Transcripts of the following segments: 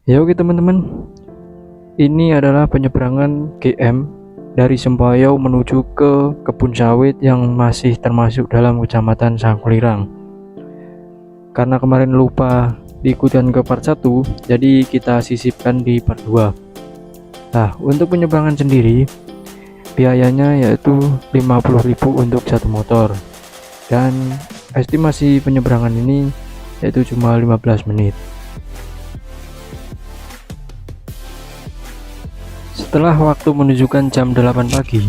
Ya oke teman-teman, ini adalah penyeberangan GM dari Sembayau menuju ke kebun sawit yang masih termasuk dalam kecamatan Sangkulirang. Karena kemarin lupa diikutkan ke part 1, jadi kita sisipkan di part 2. Nah, untuk penyeberangan sendiri biayanya yaitu 50.000 untuk satu motor. Dan estimasi penyeberangan ini yaitu cuma 15 menit. Setelah waktu menunjukkan jam 8 pagi,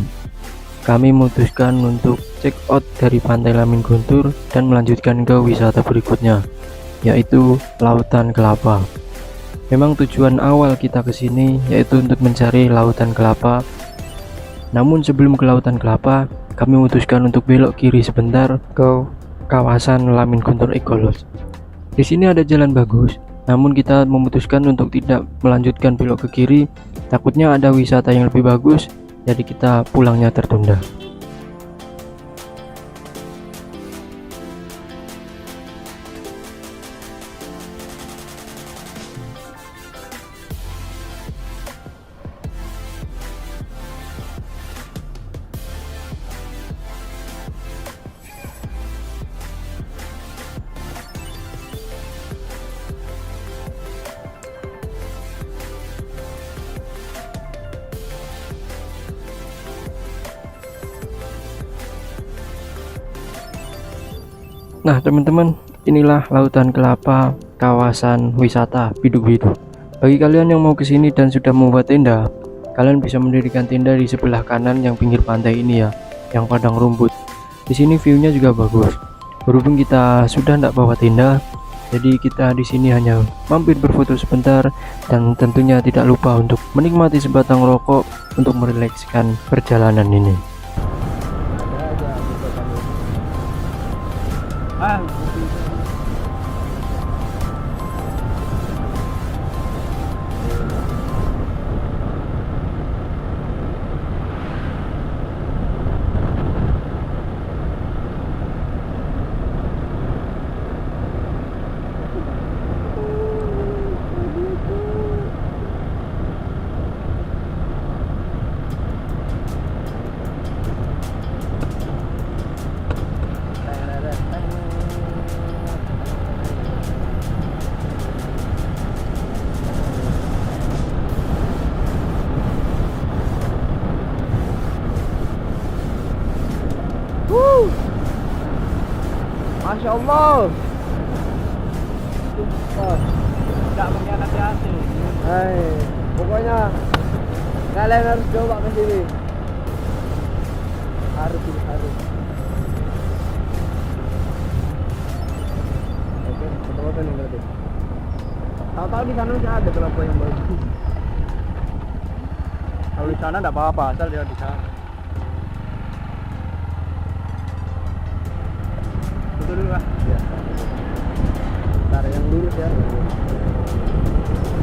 kami memutuskan untuk check out dari Pantai Lamin Guntur dan melanjutkan ke wisata berikutnya, yaitu Lautan Kelapa. Memang tujuan awal kita ke sini yaitu untuk mencari lautan kelapa. Namun sebelum ke Lautan Kelapa, kami memutuskan untuk belok kiri sebentar ke kawasan Lamin Guntur Eco Lodge. Di sini ada jalan bagus, namun kita memutuskan untuk tidak melanjutkan belok ke kiri, takutnya ada wisata yang lebih bagus, jadi kita pulangnya tertunda. Nah teman-teman, inilah Lautan Kelapa, kawasan wisata Biduk-Biduk. Bagi kalian yang mau kesini dan sudah membuat tenda, kalian bisa mendirikan tenda di sebelah kanan yang pinggir pantai ini ya, yang padang rumput. Di sini view-nya juga bagus. Berhubung kita sudah tidak bawa tenda, jadi kita di sini hanya mampir berfoto sebentar dan tentunya tidak lupa untuk menikmati sebatang rokok untuk merilekskan perjalanan ini. Masya Allah. Tidak mengkhianati hati. Pokoknya kalian harus coba ke sini. Harus. Oke, betul nih berarti. Tahu-tahu di sana masih ada kelapa yang bagus. Kalau di sana tidak apa-apa, asal dia di sana. Betul dulu lah. Ya. Ntar yang lurus ya.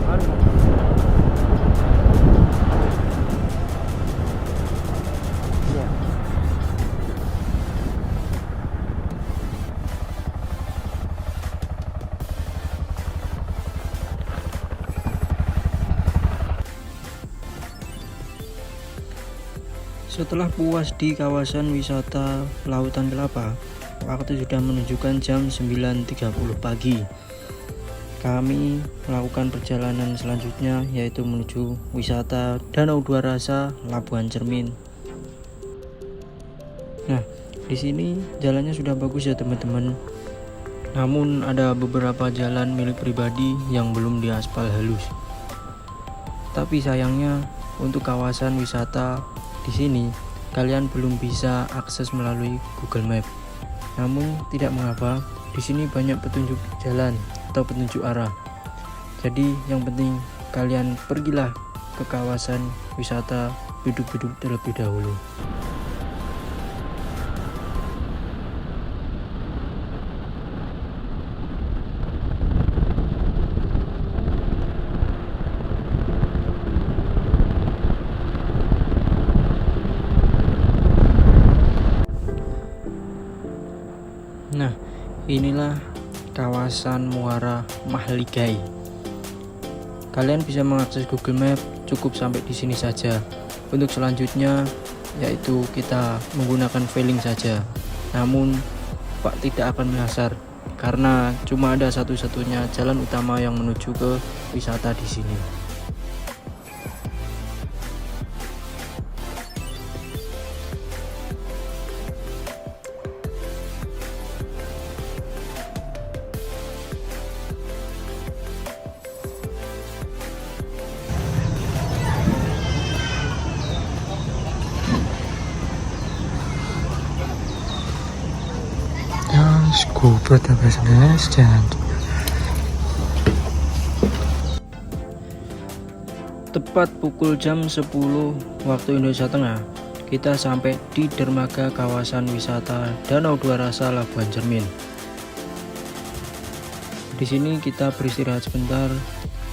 Harus. Ya. Setelah puas di kawasan wisata Lautan Kelapa, waktu sudah menunjukkan jam 9.30 pagi. Kami melakukan perjalanan selanjutnya yaitu menuju wisata Danau Dua Rasa Labuhan Cermin. Nah, di sini jalannya sudah bagus ya teman-teman. Namun ada beberapa jalan milik pribadi yang belum diaspal halus. Tapi sayangnya untuk kawasan wisata di sini kalian belum bisa akses melalui Google Map. Namun tidak mengapa, di sini banyak petunjuk jalan atau petunjuk arah. Jadi yang penting kalian pergilah ke kawasan wisata Biduk-Biduk terlebih dahulu. Nah, inilah kawasan Muara Mahligai. Kalian bisa mengakses Google Map cukup sampai di sini saja. Untuk selanjutnya yaitu kita menggunakan V-Link saja. Namun Pak tidak akan menyasar karena cuma ada satu-satunya jalan utama yang menuju ke wisata di sini. School the business and Tepat pukul jam 10 waktu Indonesia Tengah, kita sampai di dermaga kawasan wisata Danau Dua Rasa Labuan Cermin. Di sini kita beristirahat sebentar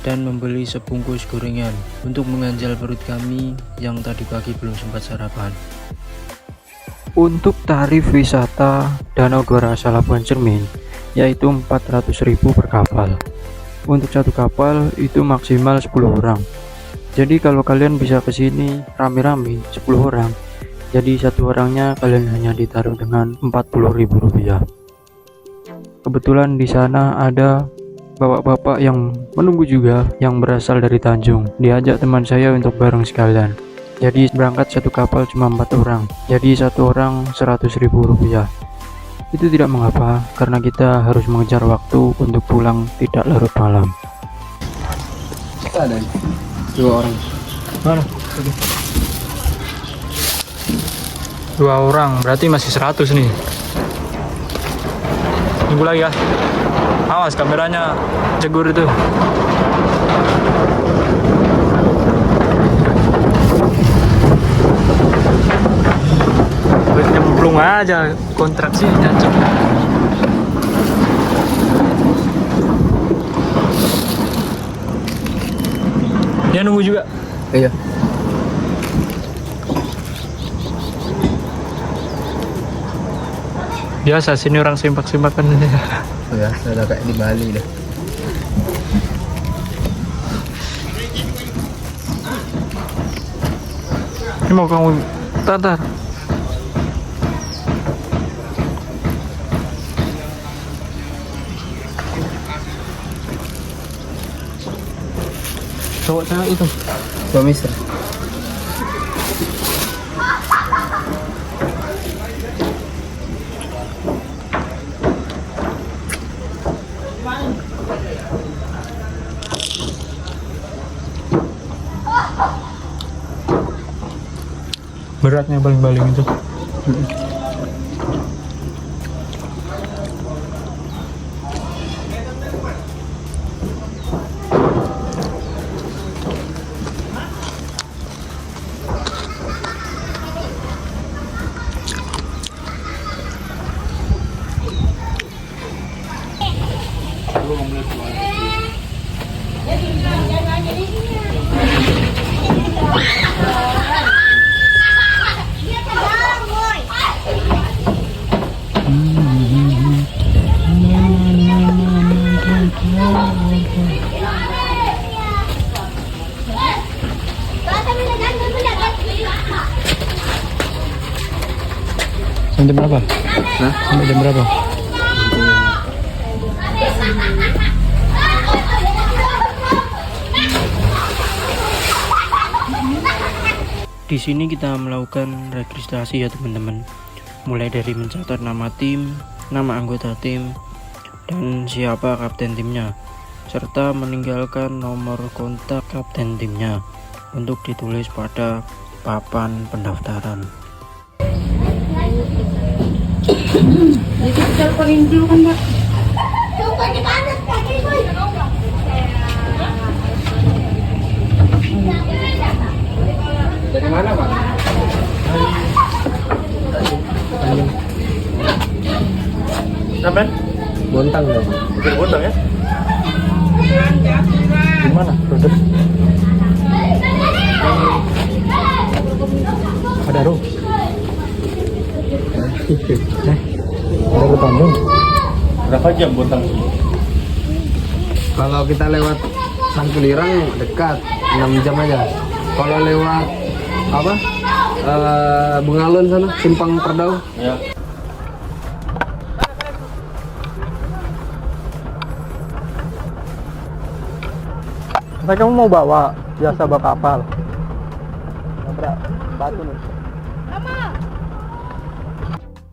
dan membeli sebungkus gorengan untuk mengganjal perut kami yang tadi pagi belum sempat sarapan. Untuk tarif wisata Danau Dua Rasa Labuan Cermin yaitu 400.000 per kapal. Untuk satu kapal itu maksimal 10 orang. Jadi kalau kalian bisa ke sini rame-rame 10 orang, jadi satu orangnya kalian hanya ditaruh dengan Rp40.000. Kebetulan di sana ada bapak-bapak yang menunggu juga yang berasal dari Tanjung. Diajak teman saya untuk bareng sekalian. Jadi berangkat satu kapal cuma 4 orang. Jadi satu orang Rp100.000. Itu tidak mengapa karena kita harus mengejar waktu untuk pulang tidak larut malam. Ada 2 orang. mana? 2 orang, berarti masih 100 nih. Tunggu lagi ya. Awas kameranya cegur itu. Nyemplung aja kontraksi jancok. Dia nunggu juga. Iya. Biasa sini orang simpak-simpakan. Ya, udah kayak di Bali dah. Ini mau kamu tatar. Cowok cewek itu suami istri. Beratnya baling-baling itu. Sampai jam berapa? Hah? Sampai jam berapa? Di sini kita melakukan registrasi ya teman-teman. Mulai dari mencatat nama tim, nama anggota tim, dan siapa kapten timnya, serta meninggalkan nomor kontak kapten timnya untuk ditulis pada papan pendaftaran. Teleponin dulu kan, Mbak. Dari mana, Pak? Sampai? Bontang dong. Dari Bontang ya? Gimana? Brother? Ada ruh. Ada ke Bandung. Berapa jam Bontang? Kalau kita lewat Sangkulirang dekat 6 jam aja. Kalau lewat apa Bengalon sana simpang Perdau. Ya. Saya kamu mau bawa biasa bawa kapal. Nabrak batu nih.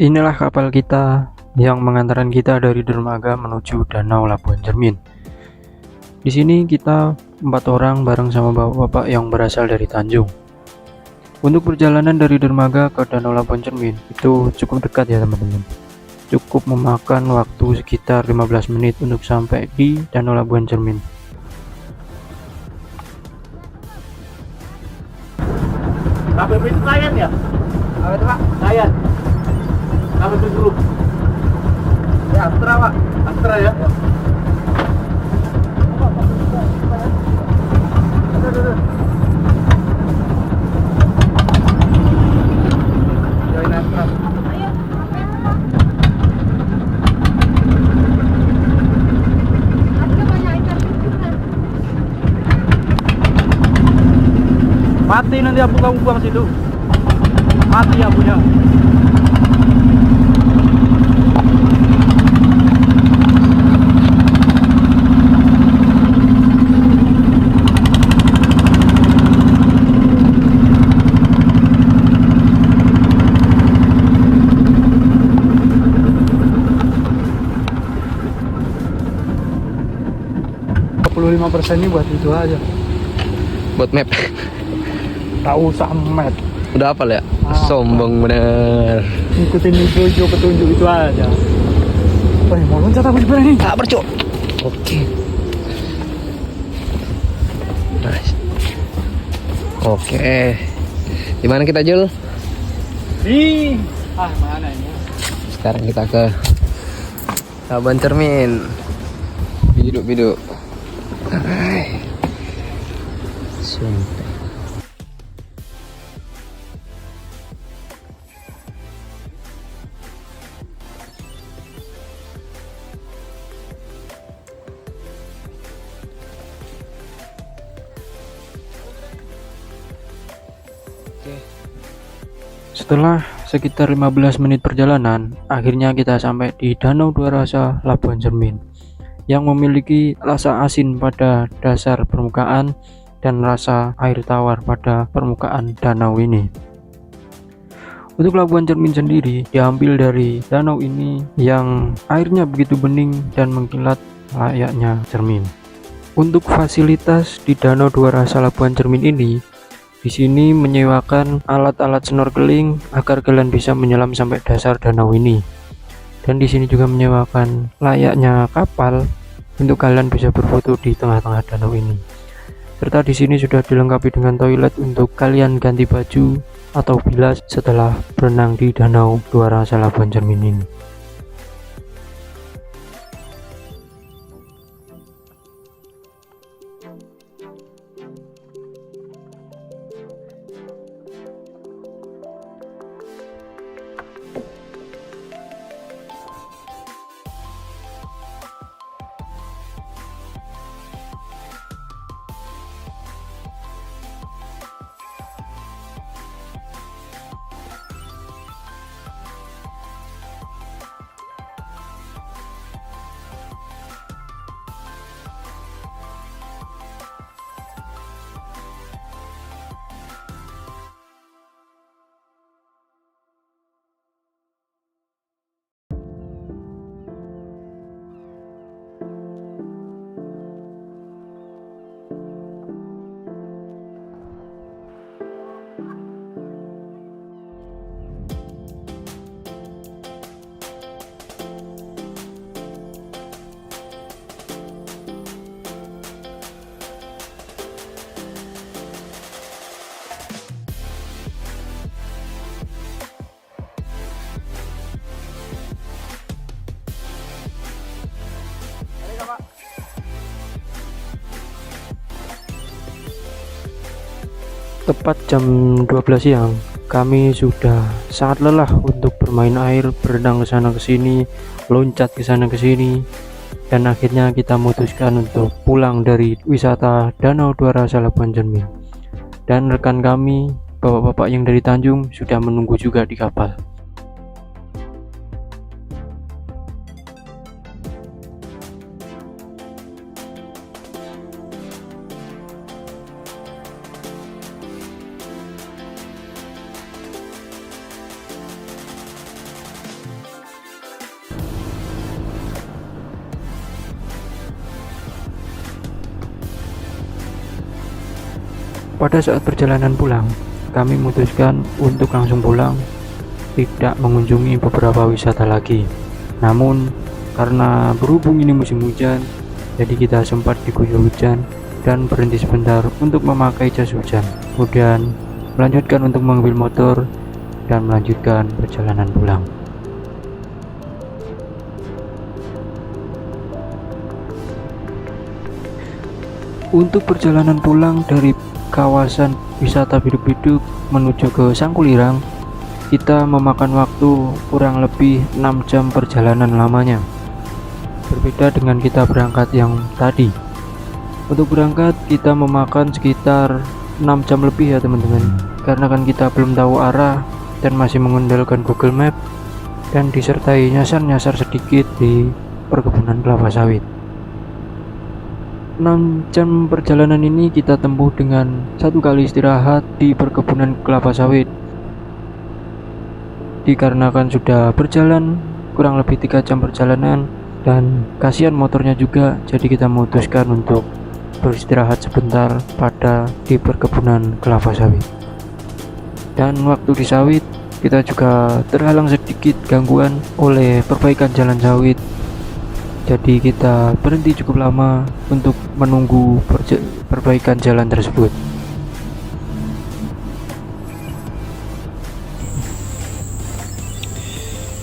Inilah kapal kita yang mengantarkan kita dari dermaga menuju Danau Labuan Cermin. Di sini kita 4 orang bareng sama bapak-bapak yang berasal dari Tanjung. Untuk perjalanan dari dermaga ke Danau Labuan Cermin itu cukup dekat ya teman-teman. Cukup memakan waktu sekitar 15 menit untuk sampai di Danau Labuan Cermin. KPP itu Kayan ya? Apa itu Pak? Kayan. KPP Group. Ya Astra Pak. Astra ya? Join Astra. Mati nanti abu kamu buang situ. Mati abunya. %, ini buat itu aja. Buat map. Tak usah met. Udah hafal ya? Sombong bener. Ikutin petunjuk itu aja. Wah, mau loncat aku sebenarnya nih. Tak bercok. Oke. Nice. Oke. Di mana kita Jul? Mana ini? Sekarang kita ke Labuan Cermin. Biduk. Sumpah. Setelah sekitar 15 menit perjalanan, akhirnya kita sampai di Danau Dua Rasa Labuan Cermin yang memiliki rasa asin pada dasar permukaan dan rasa air tawar pada permukaan danau ini. Untuk Labuan Cermin sendiri diambil dari danau ini yang airnya begitu bening dan mengkilat layaknya cermin. Untuk fasilitas di Danau Dua Rasa Labuan Cermin ini, di sini menyewakan alat-alat snorkeling agar kalian bisa menyelam sampai dasar danau ini. Dan di sini juga menyewakan layaknya kapal untuk kalian bisa berfoto di tengah-tengah danau ini. Serta di sini sudah dilengkapi dengan toilet untuk kalian ganti baju atau bilas setelah berenang di Danau Dua Rasa Labuan Cermin ini. Tepat jam 12 siang, kami sudah sangat lelah untuk bermain air, berenang ke sana ke sini, loncat ke sana ke sini. Dan akhirnya kita memutuskan untuk pulang dari wisata Danau Duara Salaban Cermin. Dan rekan kami, bapak-bapak yang dari Tanjung, sudah menunggu juga di kapal. Pada saat perjalanan pulang, kami memutuskan untuk langsung pulang, tidak mengunjungi beberapa wisata lagi. Namun, karena berhubung ini musim hujan, jadi kita sempat diguyur hujan dan berhenti sebentar untuk memakai jas hujan. Kemudian, melanjutkan untuk mengambil motor dan melanjutkan perjalanan pulang. Untuk perjalanan pulang dari kawasan wisata Biduk-Biduk menuju ke Sangkulirang, kita memakan waktu kurang lebih 6 jam perjalanan lamanya. Berbeda dengan kita berangkat yang tadi. Untuk berangkat kita memakan sekitar 6 jam lebih ya teman-teman, karena kan kita belum tahu arah dan masih mengandalkan Google Map dan disertai nyasar-nyasar sedikit di perkebunan kelapa sawit. 6 jam perjalanan ini kita tempuh dengan 1 kali istirahat di perkebunan kelapa sawit. Dikarenakan sudah berjalan kurang lebih 3 jam perjalanan dan kasihan motornya juga, jadi kita memutuskan untuk beristirahat sebentar di perkebunan kelapa sawit. Dan waktu di sawit kita juga terhalang sedikit gangguan oleh perbaikan jalan sawit. Jadi kita berhenti cukup lama untuk menunggu perbaikan jalan tersebut.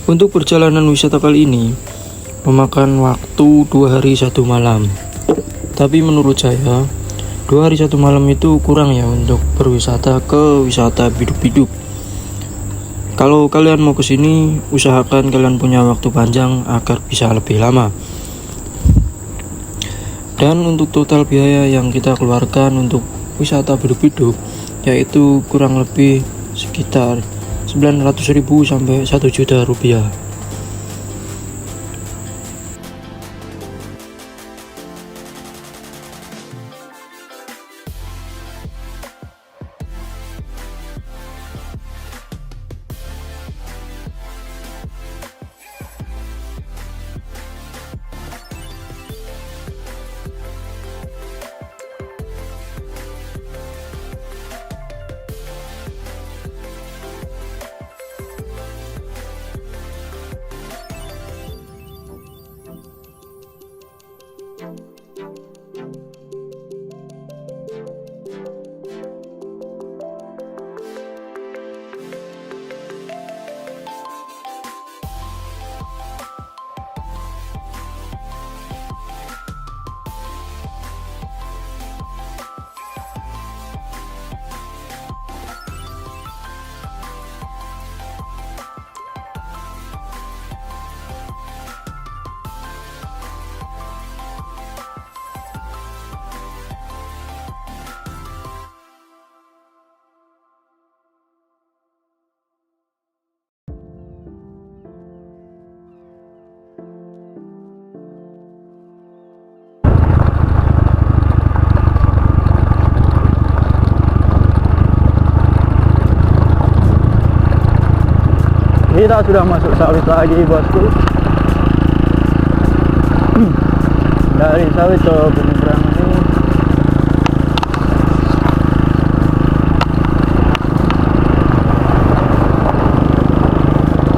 Untuk perjalanan wisata kali ini memakan waktu 2 hari 1 malam. Tapi menurut saya 2 hari 1 malam itu kurang ya untuk berwisata ke wisata Biduk-Biduk. Kalau kalian mau kesini, usahakan kalian punya waktu panjang agar bisa lebih lama. Dan untuk total biaya yang kita keluarkan untuk wisata Biduk-Biduk yaitu kurang lebih sekitar 900.000 sampai 1 juta rupiah. Kita sudah masuk sawit lagi bosku. Dari sawit ke penyeberangan ini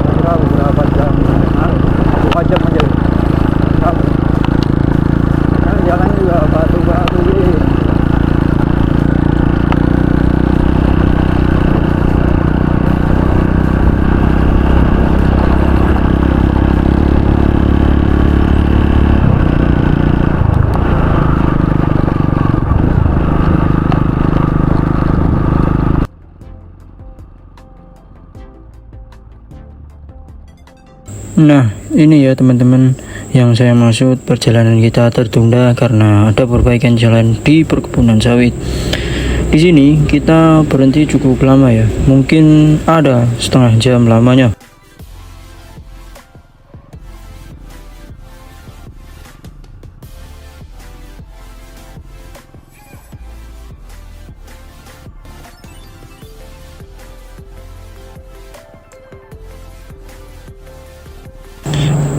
kira beberapa jam, 4 jam aja. Kan jalan juga batu-batu gini. Nah, ini ya teman-teman yang saya maksud perjalanan kita tertunda karena ada perbaikan jalan di perkebunan sawit. Di sini kita berhenti cukup lama ya, mungkin ada setengah jam lamanya.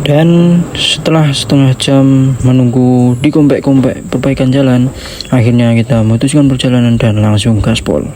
Dan setelah setengah jam menunggu di komplek-komplek perbaikan jalan, akhirnya kita memutuskan perjalanan dan langsung gaspol.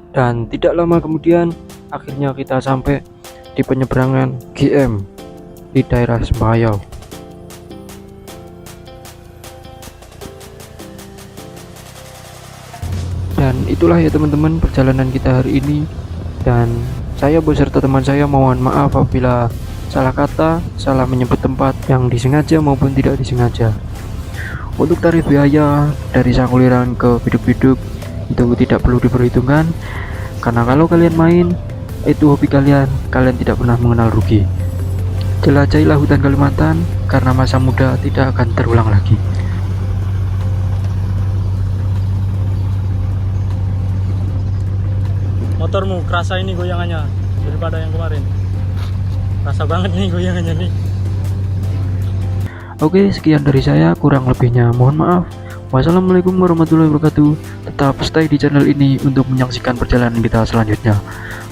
Dan tidak lama kemudian akhirnya kita sampai di penyeberangan GM di daerah Sempayau. Dan itulah ya teman-teman perjalanan kita hari ini, dan saya beserta teman saya mohon maaf apabila salah kata, salah menyebut tempat yang disengaja maupun tidak disengaja. Untuk tarif biaya dari Sakuliran ke Biduk-Biduk itu tidak perlu diperhitungkan, karena kalau kalian main itu hobi kalian tidak pernah mengenal rugi. Jelajahilah hutan Kalimantan karena masa muda tidak akan terulang lagi. Motormu kerasa ini goyangannya daripada yang kemarin. Kerasa banget nih goyangannya nih. Oke, sekian dari saya, kurang lebihnya mohon maaf. Wassalamualaikum warahmatullahi wabarakatuh. Tetap stay di channel ini untuk menyaksikan perjalanan kita selanjutnya.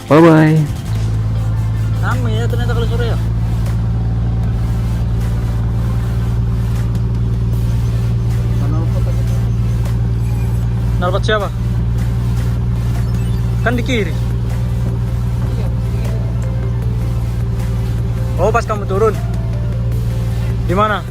Bye bye. Rame ya ternyata kalau sore ya. Nalpot siapa? Kan di kiri. Oh, pas kamu turun. Di mana?